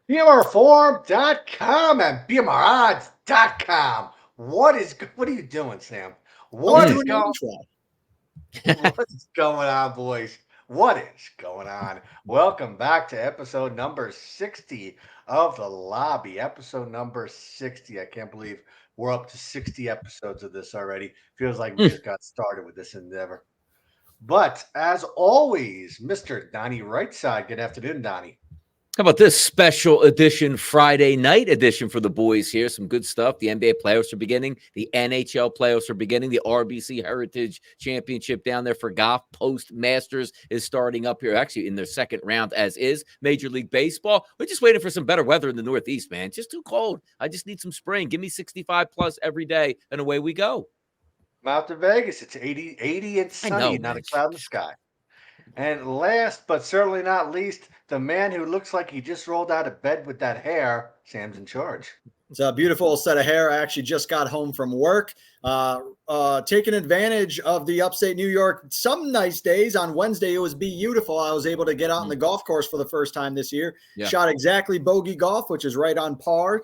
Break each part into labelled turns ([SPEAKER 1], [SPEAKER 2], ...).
[SPEAKER 1] BMRforum.com and BMRodds.com. What are you doing, Sam?
[SPEAKER 2] I was
[SPEAKER 1] What is
[SPEAKER 2] doing the
[SPEAKER 1] going
[SPEAKER 2] intro.
[SPEAKER 1] what is going on, boys? What is going on? Welcome back to episode number 60 of the lobby. Episode number 60. I can't believe we're up to 60 episodes of this already. Feels like we just got started with this endeavor. But as always, Mr. Donnie Rightside. Good afternoon, Donnie.
[SPEAKER 3] How about this special edition, Friday night edition for the boys here? Some good stuff. The NBA playoffs are beginning. The NHL playoffs are beginning. The RBC Heritage Championship down there for golf post Masters is starting up here, actually in their second round, as is Major League Baseball. We're just waiting for some better weather in the Northeast, man. Just too cold. I just need some spring. Give me 65 plus every day, and away we go.
[SPEAKER 1] I'm out to Vegas. It's 80 and
[SPEAKER 3] I
[SPEAKER 1] sunny,
[SPEAKER 3] know,
[SPEAKER 1] not a
[SPEAKER 3] man.
[SPEAKER 1] cloud in the sky. And last but certainly not least, the man who looks like he just rolled out of bed with that hair, Sam's in charge.
[SPEAKER 2] It's a beautiful set of hair. I actually just got home from work, taking advantage of the upstate New York. Some nice days. On Wednesday, it was beautiful. I was able to get out on the golf course for the first time this year.
[SPEAKER 3] Yeah.
[SPEAKER 2] Shot exactly bogey golf, which is right on par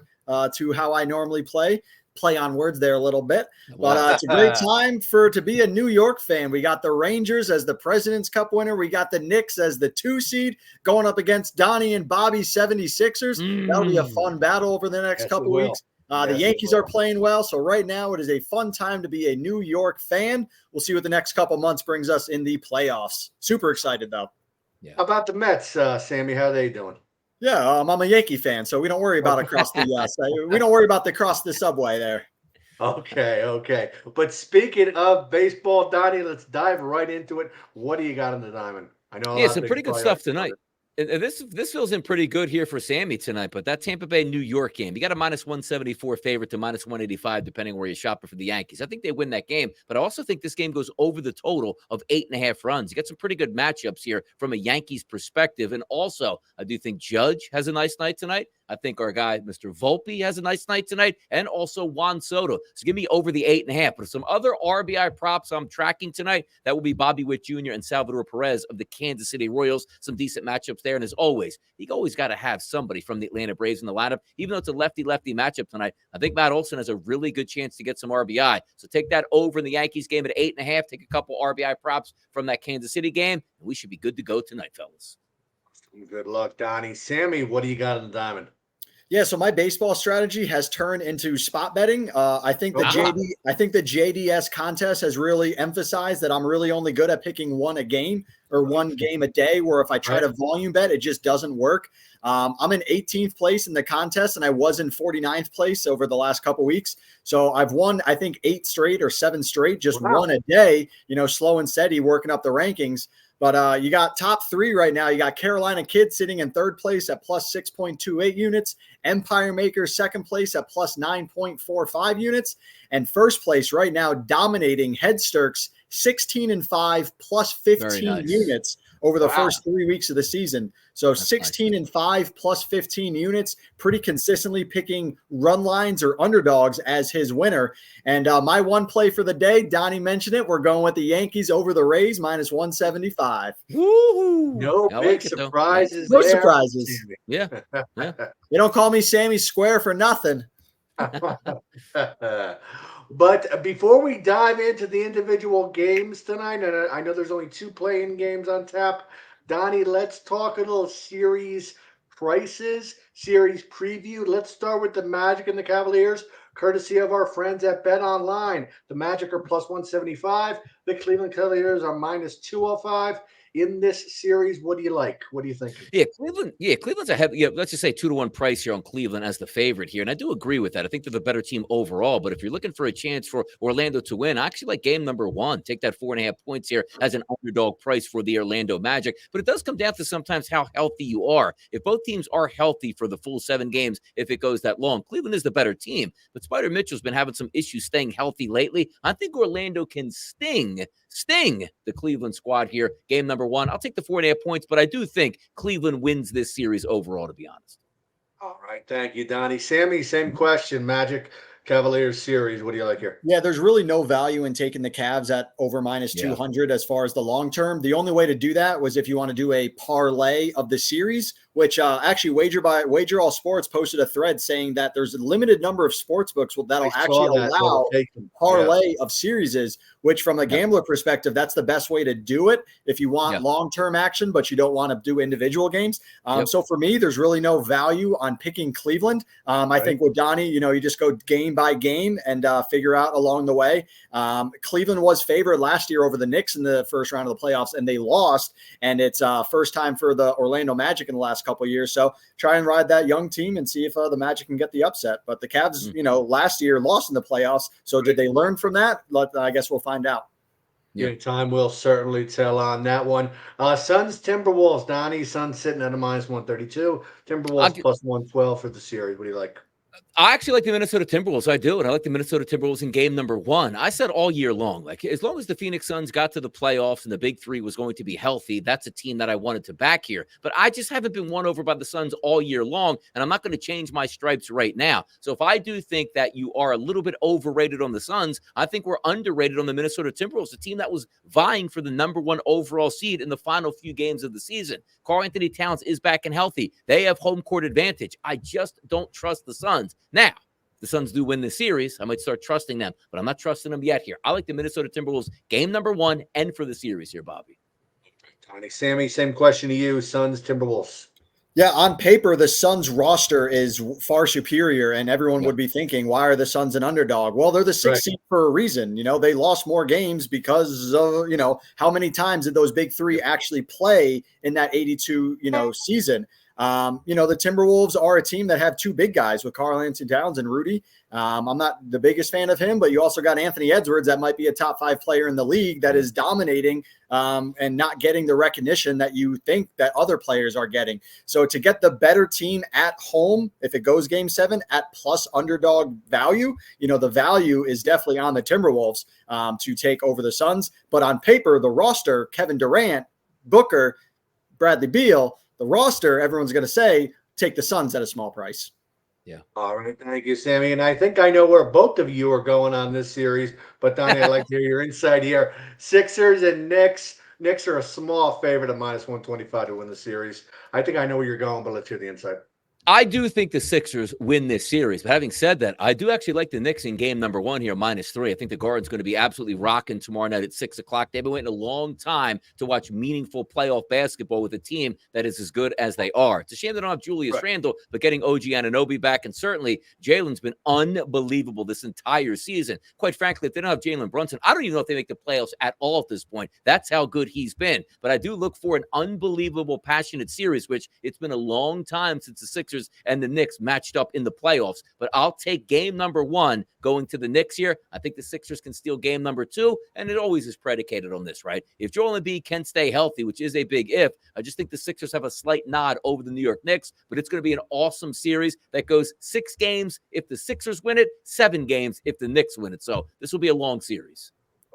[SPEAKER 2] to how I normally play. Play on words there a little bit, but it's a great time to be a New York fan. We got the Rangers as the President's Cup winner. We got the Knicks as the 2 seed going up against Donnie and Bobby's 76ers. That'll be a fun battle over the next couple weeks. The Yankees are playing well, so right now it is a fun time to be a New York fan. We'll see what the next couple months brings us in the playoffs. Super excited, though.
[SPEAKER 1] Yeah. How about the Mets, Sammy? How are they doing?
[SPEAKER 2] Yeah, I'm a Yankee fan, so we don't worry about across the subway there.
[SPEAKER 1] Okay. But speaking of baseball, Donnie, let's dive right into it. What do you got on the diamond? I know.
[SPEAKER 3] Yeah, some pretty good stuff tonight. And this feels in pretty good here for Sammy tonight, but that Tampa Bay New York game, you got a minus 174 favorite to minus 185, depending on where you're shopping for the Yankees. I think they win that game, but I also think this game goes over the total of 8.5 runs. You got some pretty good matchups here from a Yankees perspective. And also, I do think Judge has a nice night tonight. I think our guy, Mr. Volpe, has a nice night tonight, and also Juan Soto. So give me over the 8.5. But some other RBI props I'm tracking tonight, that will be Bobby Witt Jr. and Salvador Perez of the Kansas City Royals. Some decent matchups there. And as always, you always got to have somebody from the Atlanta Braves in the lineup. Even though it's a lefty-lefty matchup tonight, I think Matt Olson has a really good chance to get some RBI. So take that over in the Yankees game at 8.5. Take a couple RBI props from that Kansas City game, and we should be good to go tonight, fellas.
[SPEAKER 1] Good luck, Donnie. Sammy, what do you got on the diamond?
[SPEAKER 2] Yeah, so my baseball strategy has turned into spot betting. I think the JDS contest has really emphasized that I'm really only good at picking one game a day, where if I try to volume bet, it just doesn't work. I'm in 18th place in the contest, and I was in 49th place over the last couple weeks. So I've won, I think, 8 straight or 7 straight, just one a day, slow and steady, working up the rankings. But you got top 3 right now. You got Carolina Kid sitting in 3rd place at plus 6.28 units. Empire Maker second place at plus 9.45 units. And first place right now dominating Head Sturks 16-5 plus 15 units over the first 3 weeks of the season. So 16-5 plus 15 units, pretty consistently picking run lines or underdogs as his winner. And my one play for the day, Donnie mentioned it. We're going with the Yankees over the Rays minus 175.
[SPEAKER 1] Woo! No big surprises.
[SPEAKER 2] No surprises.
[SPEAKER 3] Yeah.
[SPEAKER 2] You don't call me Sammy Square for nothing.
[SPEAKER 1] But before we dive into the individual games tonight, and I know there's only 2 playing games on tap, Donnie, let's talk a little series prices, series preview. Let's start with the Magic and the Cavaliers, courtesy of our friends at Bet Online. The Magic are plus 175. The Cleveland Cavaliers are minus 205. In this series, what do you like? What do you think?
[SPEAKER 3] Cleveland's a heavy, let's just say 2-1 price here on Cleveland as the favorite here. And I do agree with that. I think they're the better team overall. But if you're looking for a chance for Orlando to win, I actually like game number 1. Take that 4.5 points here as an underdog price for the Orlando Magic. But it does come down to sometimes how healthy you are. If both teams are healthy for the full 7 games, if it goes that long, Cleveland is the better team. But Spider Mitchell's been having some issues staying healthy lately. I think Orlando can sting the Cleveland squad here. Game number 1. I'll take the 4.5 points, but I do think Cleveland wins this series overall, to be honest.
[SPEAKER 1] All right. Thank you, Donnie. Sammy, same question. Magic Cavaliers series. What do you like here?
[SPEAKER 2] Yeah, there's really no value in taking the Cavs at over minus 200 as far as the long term. The only way to do that was if you want to do a parlay of the series, which actually Wager All Sports posted a thread saying that there's a limited number of sports books that'll actually allow parlay of series, which from a gambler perspective, that's the best way to do it if you want long-term action, but you don't want to do individual games. So for me, there's really no value on picking Cleveland. I think with Donnie, you just go game by game and figure out along the way. Cleveland was favored last year over the Knicks in the first round of the playoffs, and they lost. And it's first time for the Orlando Magic in the last couple of years. So try and ride that young team and see if the Magic can get the upset. But the Cavs, last year lost in the playoffs. So did they learn from that? I guess we'll find out.
[SPEAKER 1] Yeah, time will certainly tell on that one. Suns, Timberwolves. Donnie, Suns sitting at a -132. Timberwolves plus 112 for the series. What do you like?
[SPEAKER 3] I actually like the Minnesota Timberwolves. I do. And I like the Minnesota Timberwolves in game number 1. I said all year long, like as long as the Phoenix Suns got to the playoffs and the big three was going to be healthy, that's a team that I wanted to back here. But I just haven't been won over by the Suns all year long. And I'm not going to change my stripes right now. So if I do think that you are a little bit overrated on the Suns, I think we're underrated on the Minnesota Timberwolves, a team that was vying for the number 1 overall seed in the final few games of the season. Karl-Anthony Towns is back and healthy. They have home court advantage. I just don't trust the Suns. Now, the Suns do win the series. I might start trusting them, but I'm not trusting them yet here. I like the Minnesota Timberwolves game number 1 and for the series here, Bobby.
[SPEAKER 1] Tony, Sammy, same question to you. Suns, Timberwolves.
[SPEAKER 2] Yeah, on paper, the Suns roster is far superior, and everyone would be thinking, why are the Suns an underdog? Well, they're the 6th seed for a reason. They lost more games because of, how many times did those big three actually play in that 82, season? The Timberwolves are a team that have 2 big guys with Karl-Anthony Towns and Rudy. I'm not the biggest fan of him, but you also got Anthony Edwards that might be a top 5 player in the league that is dominating and not getting the recognition that you think that other players are getting. So to get the better team at home, if it goes game 7 at plus underdog value, the value is definitely on the Timberwolves to take over the Suns. But on paper, the roster, Kevin Durant, Booker, Bradley Beal, the roster, everyone's going to say, take the Suns at a small price.
[SPEAKER 3] Yeah.
[SPEAKER 1] All right. Thank you, Sammy. And I think I know where both of you are going on this series, but Donnie, I'd like to hear your insight here. Sixers and Knicks. Knicks are a small favorite at -125 to win the series. I think I know where you're going, but let's hear the insight.
[SPEAKER 3] I do think the Sixers win this series. But having said that, I do actually like the Knicks in game number 1 here, -3. I think the Garden's going to be absolutely rocking tomorrow night at 6 o'clock. They've been waiting a long time to watch meaningful playoff basketball with a team that is as good as they are. It's a shame they don't have Julius Randle, but getting OG Anunoby back, and certainly Jalen's been unbelievable this entire season. Quite frankly, if they don't have Jalen Brunson, I don't even know if they make the playoffs at all at this point. That's how good he's been. But I do look for an unbelievable, passionate series, which it's been a long time since the Sixers and the Knicks matched up in the playoffs. But I'll take game number 1 going to the Knicks here. I think the Sixers can steal game number 2, and it always is predicated on this, right? If Joel Embiid can stay healthy, which is a big if, I just think the Sixers have a slight nod over the New York Knicks, but it's going to be an awesome series that goes 6 games if the Sixers win it, 7 games if the Knicks win it. So this will be a long series.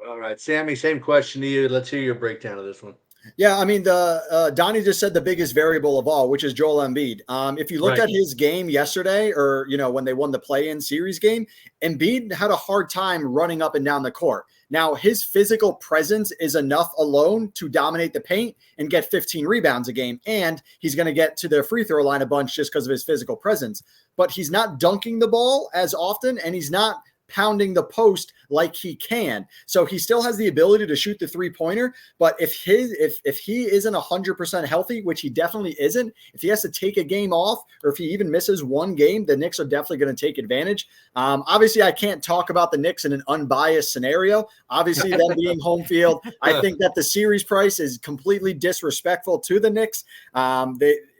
[SPEAKER 1] All right, Sammy, same question to you. Let's hear your breakdown of this one.
[SPEAKER 2] Yeah, I mean, Donnie just said the biggest variable of all, which is Joel Embiid. If you looked at his game yesterday, or when they won the play-in series game, Embiid had a hard time running up and down the court. Now, his physical presence is enough alone to dominate the paint and get 15 rebounds a game, and he's going to get to the free throw line a bunch just because of his physical presence. But he's not dunking the ball as often, and he's not pounding the post like he can. So he still has the ability to shoot the 3-pointer, but if he isn't 100% healthy, which he definitely isn't, if he has to take a game off, or if he even misses one game, the Knicks are definitely going to take advantage. Obviously, I can't talk about the Knicks in an unbiased scenario. Obviously, them being home field, I think that the series price is completely disrespectful to the Knicks.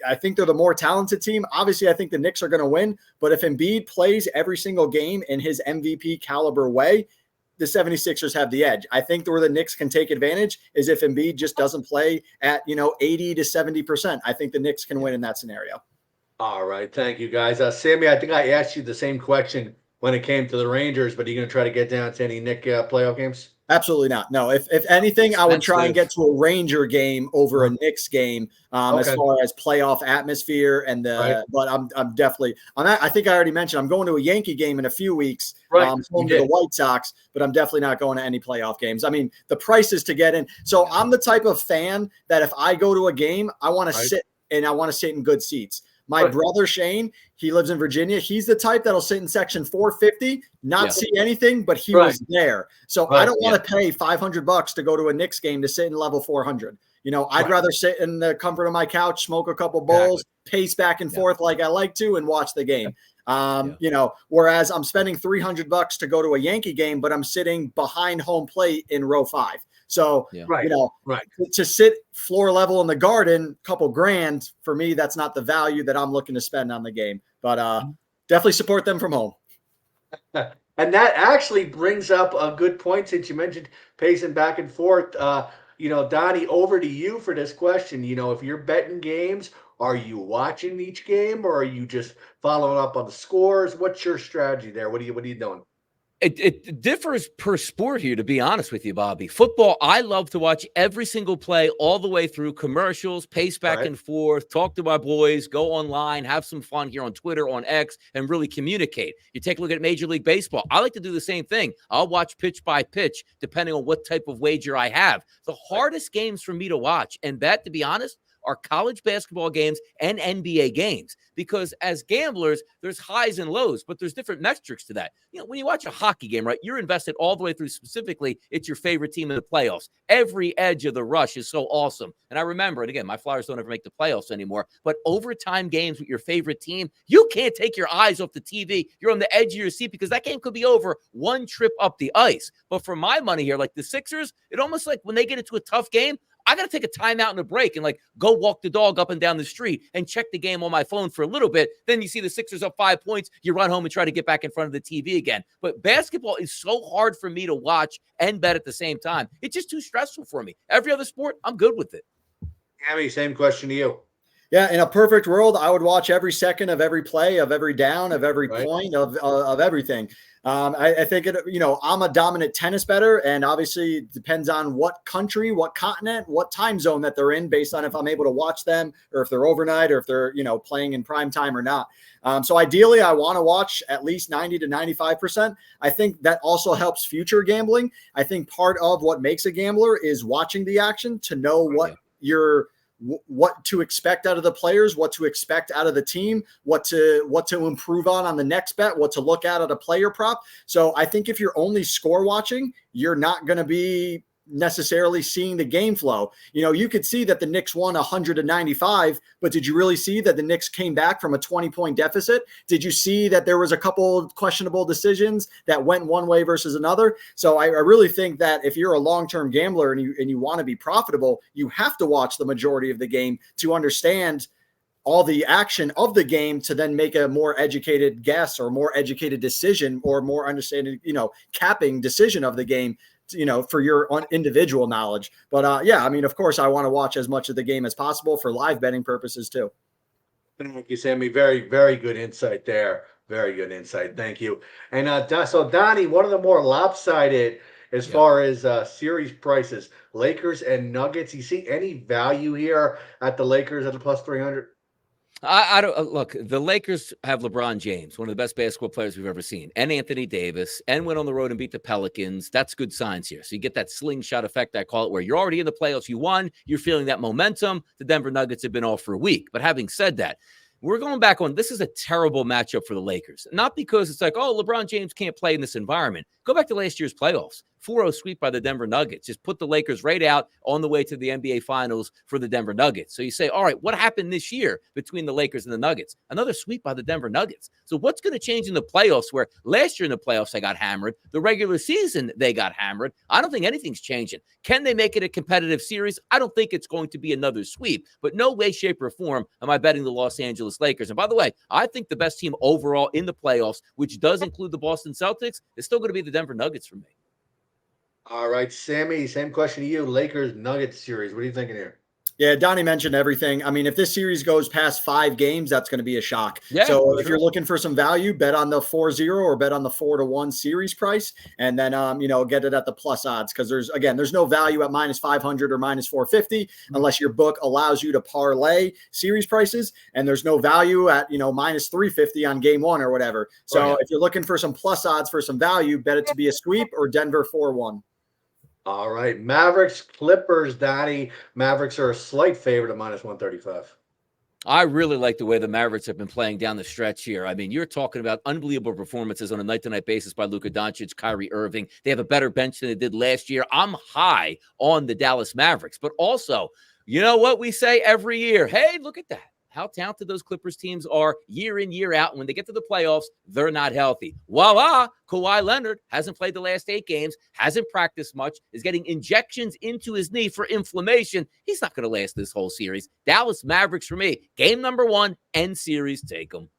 [SPEAKER 2] I think they're the more talented team. Obviously, I think the Knicks are going to win, but if Embiid plays every single game in his MVP caliber way, the 76ers have the edge. I think where the Knicks can take advantage is if Embiid just doesn't play at, 80 to 70%. I think the Knicks can win in that scenario.
[SPEAKER 1] All right. Thank you, guys. Sammy, I think I asked you the same question when it came to the Rangers, but are you going to try to get down to any Knick playoff games?
[SPEAKER 2] Absolutely not. No, if anything, I would try and get to a Ranger game over a Knicks game as far as playoff atmosphere and but I'm definitely I think I already mentioned I'm going to a Yankee game in a few weeks. Home to the White Sox, but I'm definitely not going to any playoff games. I mean, the prices to get in. So I'm the type of fan that if I go to a game, I want to sit and I want to sit in good seats. My
[SPEAKER 1] Right.
[SPEAKER 2] brother Shane, he lives in Virginia. He's the type that'll sit in section 450, not see anything, but he
[SPEAKER 1] Right.
[SPEAKER 2] was there. So
[SPEAKER 1] Right.
[SPEAKER 2] I don't want to pay $500 to go to a Knicks game to sit in level 400. I'd rather sit in the comfort of my couch, smoke a couple bowls, pace back and forth like I like to, and watch the game. Whereas I'm spending $300 to go to a Yankee game, but I'm sitting behind home plate in row 5. So,
[SPEAKER 1] Right.
[SPEAKER 2] to sit floor level in the Garden, couple grand, for me, that's not the value that I'm looking to spend on the game. But definitely support them from home.
[SPEAKER 1] And that actually brings up a good point since you mentioned pacing back and forth. Donnie, over to you for this question. If you're betting games, are you watching each game or are you just following up on the scores? What's your strategy there? What are you doing?
[SPEAKER 3] It differs per sport here, to be honest with you, Bobby. Football, I love to watch every single play all the way through, commercials, pace back and forth, talk to my boys, go online, have some fun here on Twitter, on X, and really communicate. You take a look at Major League Baseball. I like to do the same thing. I'll watch pitch by pitch, depending on what type of wager I have. The hardest games for me to watch and bet, to be honest, are college basketball games and NBA games, because as gamblers, there's highs and lows, but there's different metrics to that. When you watch a hockey game, right, you're invested all the way through. Specifically, it's your favorite team in the playoffs. Every edge of the rush is so awesome. And I remember, and again, my Flyers don't ever make the playoffs anymore, but overtime games with your favorite team, you can't take your eyes off the TV. You're on the edge of your seat because that game could be over one trip up the ice. But for my money here, like the Sixers, it almost like when they get into a tough game, I got to take a timeout and a break and go walk the dog up and down the street and check the game on my phone for a little bit. Then you see the Sixers up 5 points. You run home and try to get back in front of the TV again. But basketball is so hard for me to watch and bet at the same time. It's just too stressful for me. Every other sport, I'm good with it.
[SPEAKER 1] Hammy, same question to you.
[SPEAKER 2] Yeah, in a perfect world, I would watch every second of every play, of every down, of every point, of everything. I think I'm a dominant tennis bettor, and obviously it depends on what country, what continent, what time zone that they're in, based on if I'm able to watch them or if they're overnight or if they're playing in prime time or not. So ideally, I want to watch at least 90 to 95%. I think that also helps future gambling. I think part of what makes a gambler is watching the action to know what to expect out of the players, what to expect out of the team, what to improve on the next bet, what to look at a player prop. So I think if you're only score watching, you're not going to be necessarily seeing the game flow. You could see that the Knicks won 195, but did you really see that the Knicks came back from a 20-point deficit? Did you see that there was a couple questionable decisions that went one way versus another? So I really think that if you're a long-term gambler and you want to be profitable, you have to watch the majority of the game to understand all the action of the game to then make a more educated guess or more educated decision or more understanding, capping decision of the game, for your individual knowledge. But of course, I want to watch as much of the game as possible for live betting purposes too.
[SPEAKER 1] Thank you, Sammy. Very, very good insight there. Very good insight. Thank you. And so Donnie, one of the more lopsided as far as series prices, Lakers and Nuggets. You see any value here at the Lakers at a plus 300?
[SPEAKER 3] I don't look. The Lakers have LeBron James, one of the best basketball players we've ever seen, and Anthony Davis, and went on the road and beat the Pelicans. That's good signs here. So you get that slingshot effect, I call it, where you're already in the playoffs. You won. You're feeling that momentum. The Denver Nuggets have been off for a week. But having said that, we're going back on. This is a terrible matchup for the Lakers. Not because it's like, oh, LeBron James can't play in this environment. Go back to last year's playoffs. 4-0 sweep by the Denver Nuggets. Just put the Lakers right out on the way to the NBA Finals for the Denver Nuggets. So you say, all right, what happened this year between the Lakers and the Nuggets? Another sweep by the Denver Nuggets. So what's going to change in the playoffs, where last year in the playoffs they got hammered, the regular season they got hammered? I don't think anything's changing. Can they make it a competitive series? I don't think it's going to be another sweep, but no way, shape, or form am I betting the Los Angeles Lakers. And by the way, I think the best team overall in the playoffs, which does include the Boston Celtics, is still going to be the Denver Nuggets for me.
[SPEAKER 1] All right, Sammy, same question to you. Lakers Nuggets series. What are you thinking here?
[SPEAKER 2] Yeah, Donnie mentioned everything. I mean, if this series goes past 5 games, that's going to be a shock.
[SPEAKER 3] Yeah,
[SPEAKER 2] so if you're looking for some value, bet on the 4-0 or bet on the 4-1 series price, and then get it at the plus odds, because there's no value at minus 500 or minus 450 unless your book allows you to parlay series prices, and there's no value at minus 350 on game 1 or whatever. So if you're looking for some plus odds for some value, bet it to be a sweep or Denver 4-1.
[SPEAKER 1] All right, Mavericks Clippers, Donnie. Mavericks are a slight favorite at minus 135.
[SPEAKER 3] I really like the way the Mavericks have been playing down the stretch here. I mean, you're talking about unbelievable performances on a night-to-night basis by Luka Doncic, Kyrie Irving. They have a better bench than they did last year. I'm high on the Dallas Mavericks, but also, you know what we say every year? Hey, look at that. How talented those Clippers teams are year in, year out. And when they get to the playoffs, they're not healthy. Voila, Kawhi Leonard hasn't played the last 8 games, hasn't practiced much, is getting injections into his knee for inflammation. He's not going to last this whole series. Dallas Mavericks for me. Game number 1, end series, take them.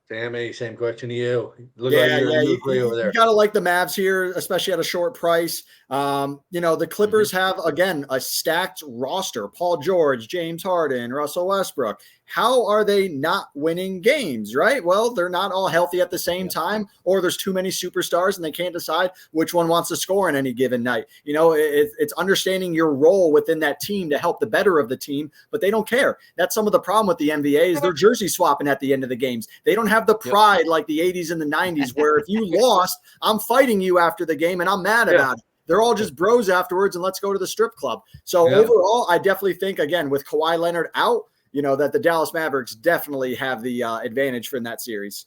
[SPEAKER 1] Sammy, same question to you. Look
[SPEAKER 2] Yeah,
[SPEAKER 1] like
[SPEAKER 2] yeah,
[SPEAKER 1] you agree over
[SPEAKER 2] you
[SPEAKER 1] there.
[SPEAKER 2] gotta like the Mavs here, especially at a short price. The Clippers have again a stacked roster: Paul George, James Harden, Russell Westbrook. How are they not winning games? Right? Well, they're not all healthy at the same time, or there's too many superstars and they can't decide which one wants to score on any given night. It's understanding your role within that team to help the better of the team, but they don't care. That's some of the problem with the NBA is they're jersey swapping at the end of the games. They don't have the pride like the 80s and the 90s where if you lost, I'm fighting you after the game and I'm mad about it. They're all just bros afterwards and let's go to the strip club. So overall, I definitely think, again, with Kawhi Leonard out, that the Dallas Mavericks definitely have the advantage in that series.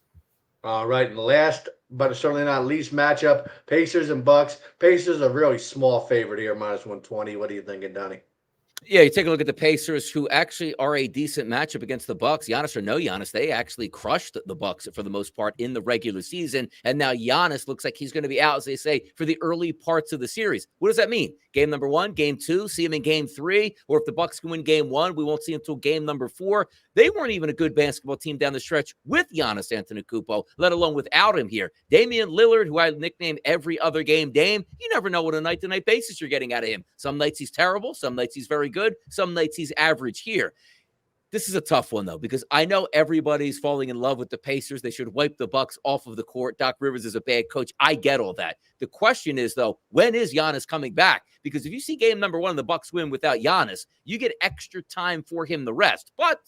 [SPEAKER 1] All right, and the last, but certainly not least matchup, Pacers and Bucks. Pacers a really small favorite here, -120. What are you thinking, Donnie?
[SPEAKER 3] Yeah, you take a look at the Pacers, who actually are a decent matchup against the Bucks. Giannis or no Giannis, they actually crushed the Bucks for the most part in the regular season, and now Giannis looks like he's going to be out, as they say, for the early parts of the series. What does that mean? Game number 1, game 2, see him in game 3, or if the Bucks can win game 1, we won't see him until game number 4. They weren't even a good basketball team down the stretch with Giannis Antetokounmpo, let alone without him here. Damian Lillard, who I nicknamed every other game Dame, you never know what a night-to-night basis you're getting out of him. Some nights he's terrible, some nights he's very good, some nights he's average here. This is a tough one, though, because I know everybody's falling in love with the Pacers. They should wipe the Bucks off of the court. Doc Rivers is a bad coach. I get all that. The question is, though, when is Giannis coming back? Because if you see game number 1 and the Bucks win without Giannis, you get extra time for him to rest. But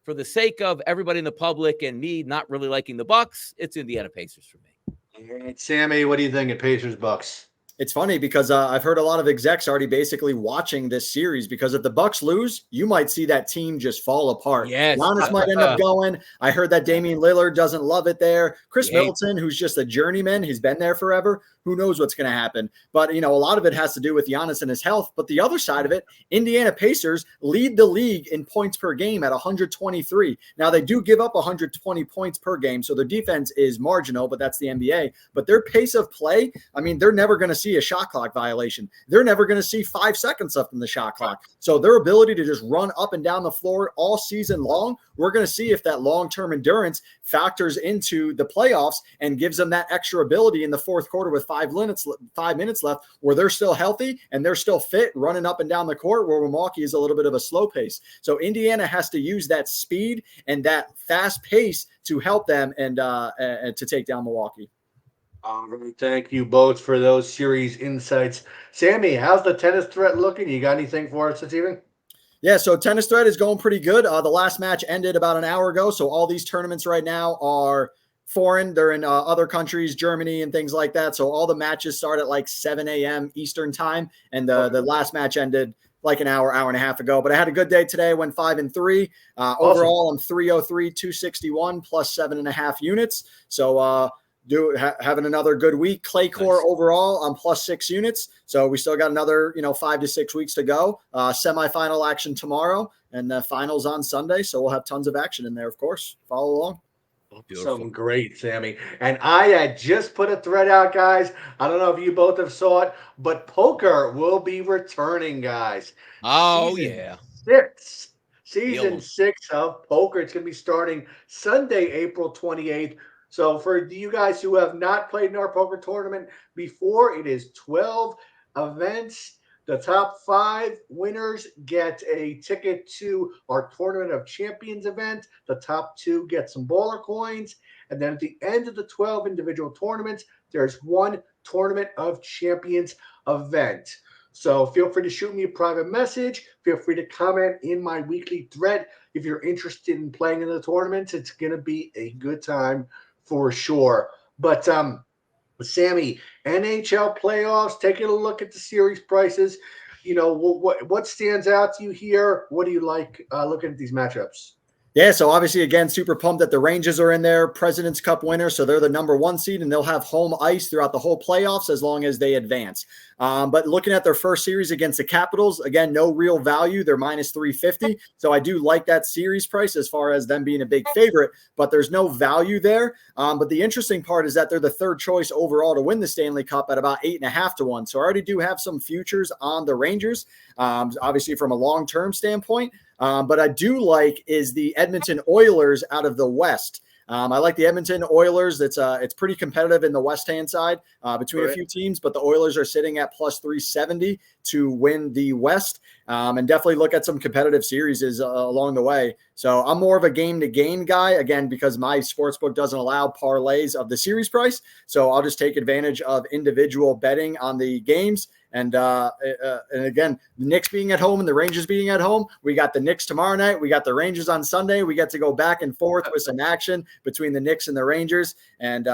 [SPEAKER 3] for the sake of everybody in the public and me not really liking the Bucks, it's Indiana Pacers for me.
[SPEAKER 1] All right, Sammy, what do you think of Pacers Bucks?
[SPEAKER 2] It's funny because I've heard a lot of execs already basically watching this series because if the Bucks lose, you might see that team just fall apart.
[SPEAKER 3] Yes.
[SPEAKER 2] Giannis might end up going. I heard that Damian Lillard doesn't love it there. Chris Middleton, who's just a journeyman, he's been there forever. Who knows what's going to happen? But, a lot of it has to do with Giannis and his health. But the other side of it, Indiana Pacers lead the league in points per game at 123. Now, they do give up 120 points per game, so their defense is marginal, but that's the NBA. But their pace of play, they're never going to see a shot clock violation. They're never going to see 5 seconds left in the shot clock. So their ability to just run up and down the floor all season long, we're going to see if that long-term endurance factors into the playoffs and gives them that extra ability in the fourth quarter with 5 minutes left where they're still healthy and they're still fit running up and down the court, where Milwaukee is a little bit of a slow pace. So Indiana has to use that speed and that fast pace to help them and to take down Milwaukee.
[SPEAKER 1] All right, thank you both for those series insights. Sammy, how's the tennis threat looking? You got anything for us this evening?
[SPEAKER 2] Yeah, so tennis thread is going pretty good. The last match ended about an hour ago, so all these tournaments right now are foreign. They're in other countries, Germany and things like that. So all the matches start at like 7 a.m. Eastern time, and the last match ended like an hour and a half ago. But I had a good day today. Went 5-3.
[SPEAKER 1] Awesome.
[SPEAKER 2] Overall, I'm 303, 261 plus 7.5 units. So having another good week. Clay core overall, I'm plus 6 units. So we still got another 5 to 6 weeks to go. Semifinal action tomorrow and the finals on Sunday. So we'll have tons of action in there, of course. Follow along.
[SPEAKER 3] Beautiful.
[SPEAKER 1] Something great, Sammy. And I had just put a thread out, guys. I don't know if you both have saw it, but poker will be returning, guys.
[SPEAKER 3] Oh,
[SPEAKER 1] Season 6 of poker. It's going to be starting Sunday, April 28th. So for you guys who have not played in our poker tournament before, it is 12 events. The top 5 winners get a ticket to our Tournament of Champions event. The top 2 get some baller coins. And then at the end of the 12 individual tournaments, there's one Tournament of Champions event. So feel free to shoot me a private message. Feel free to comment in my weekly thread if you're interested in playing in the tournaments. It's going to be a good time for sure. But Sammy, NHL playoffs, taking a look at the series prices, what stands out to you here? What do you like looking at these matchups?
[SPEAKER 2] Yeah, so obviously, again, super pumped that the Rangers are in there, President's Cup winner, so they're the number 1 seed, and they'll have home ice throughout the whole playoffs as long as they advance. But looking at their first series against the Capitals, again, no real value. They're minus 350, so I do like that series price as far as them being a big favorite, but there's no value there. But the interesting part is that they're the 3rd choice overall to win the Stanley Cup at about 8.5 to 1. So I already do have some futures on the Rangers, obviously from a long-term standpoint. But I do like is the Edmonton Oilers out of the West. I like the Edmonton Oilers. It's pretty competitive in the West-hand side between a few teams, but the Oilers are sitting at plus 370 to win the West, and definitely look at some competitive series along the way. So I'm more of a game-to-game guy, again, because my sportsbook doesn't allow parlays of the series price. So I'll just take advantage of individual betting on the games. And again, the Knicks being at home and the Rangers being at home, we got the Knicks tomorrow night. We got the Rangers on Sunday. We get to go back and forth with some action between the Knicks and the Rangers, and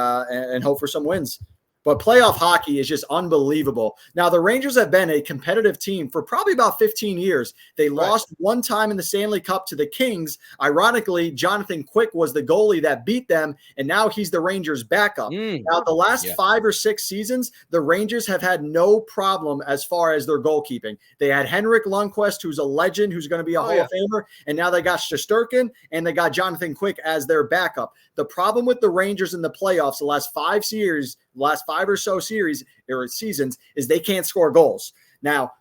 [SPEAKER 2] hope for some wins. But playoff hockey is just unbelievable. Now, the Rangers have been a competitive team for probably about 15 years. They lost one time in the Stanley Cup to the Kings. Ironically, Jonathan Quick was the goalie that beat them, and now he's the Rangers' backup. Now, the last 5 or 6 seasons, the Rangers have had no problem as far as their goalkeeping. They had Henrik Lundqvist, who's a legend, who's going to be a Hall of Famer, and now they got Shesterkin, and they got Jonathan Quick as their backup. The problem with the Rangers in the playoffs the last 5 or so series or seasons is they can't score goals. Now,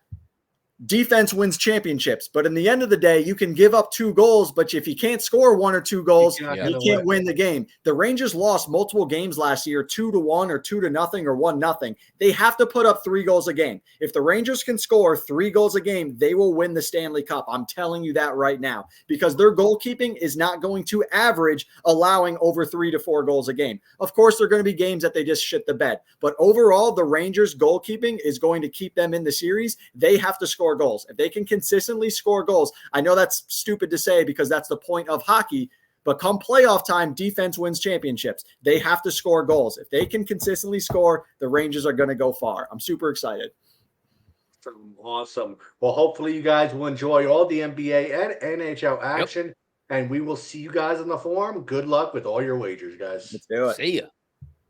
[SPEAKER 2] defense wins championships, but in the end of the day, you can give up 2 goals, but if you can't score 1 or 2 goals, you can't win the game. The Rangers lost multiple games last year, 2-1 or 2-0 or 1-0. They have to put up 3 goals a game. If the Rangers can score 3 goals a game, they will win the Stanley Cup. I'm telling you that right now, because their goalkeeping is not going to average allowing over 3 to 4 goals a game. Of course, there are going to be games that they just shit the bed, but overall, the Rangers goalkeeping is going to keep them in the series. They have to score goals. If they can consistently score goals, I know that's stupid to say because that's the point of hockey, but come playoff time, defense wins championships. They have to score goals. If they can consistently score, the Rangers are going to go far. I'm super excited.
[SPEAKER 1] Awesome. Well, hopefully you guys will enjoy all the NBA and NHL action, and we will see you guys on the forum. Good luck with all your wagers, guys.
[SPEAKER 2] Let's do it.
[SPEAKER 3] See ya.